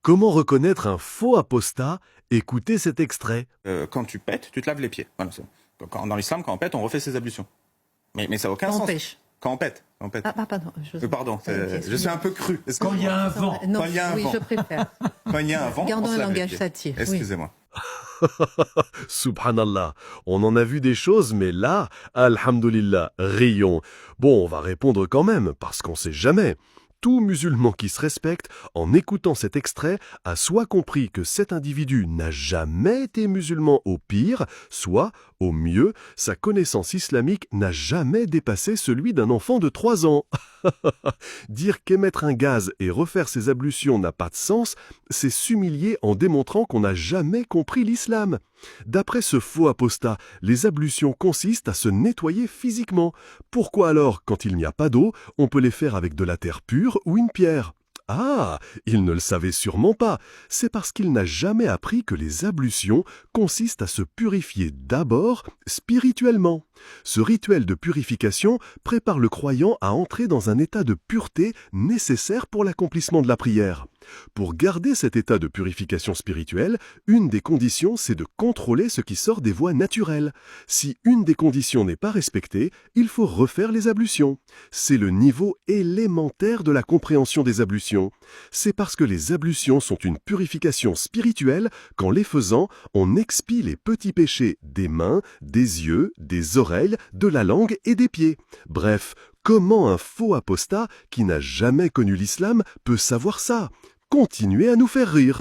Comment reconnaître un faux apostat? Écoutez cet extrait. Quand tu pètes, tu te laves les pieds. Voilà, dans l'islam, quand on pète, on refait ses ablutions. Mais ça n'a aucun Quand on sens. pêche. Quand on pète. Quand on pète. Ah, pardon. Pardon, je suis un peu cru. Quand il y a un vent. Non, Quand il y a un oui, vent. je préfère. Quand il y a un vent, Gardons on se un lave les langage pieds. satire. Oui. Excusez-moi. Subhanallah, on en a vu des choses, mais là, alhamdulillah, rions. Bon, on va répondre quand même, parce qu'on sait jamais. Tout musulman qui se respecte, en écoutant cet extrait, a soit compris que cet individu n'a jamais été musulman au pire, soit, au mieux, sa connaissance islamique n'a jamais dépassé celui d'un enfant de 3 ans. Dire qu'émettre un gaz et refaire ses ablutions n'a pas de sens, c'est s'humilier en démontrant qu'on n'a jamais compris l'islam. D'après ce faux apostat, les ablutions consistent à se nettoyer physiquement. Pourquoi alors, quand il n'y a pas d'eau, on peut les faire avec de la terre pure ou une pierre ? Ah, il ne le savait sûrement pas. C'est parce qu'il n'a jamais appris que les ablutions consistent à se purifier d'abord spirituellement. Ce rituel de purification prépare le croyant à entrer dans un état de pureté nécessaire pour l'accomplissement de la prière. Pour garder cet état de purification spirituelle, une des conditions, c'est de contrôler ce qui sort des voies naturelles. Si une des conditions n'est pas respectée, il faut refaire les ablutions. C'est le niveau élémentaire de la compréhension des ablutions. C'est parce que les ablutions sont une purification spirituelle qu'en les faisant, on expie les petits péchés des mains, des yeux, des oreilles, de la langue et des pieds. Bref, comment un faux apostat qui n'a jamais connu l'islam peut savoir ça ? Continuez à nous faire rire.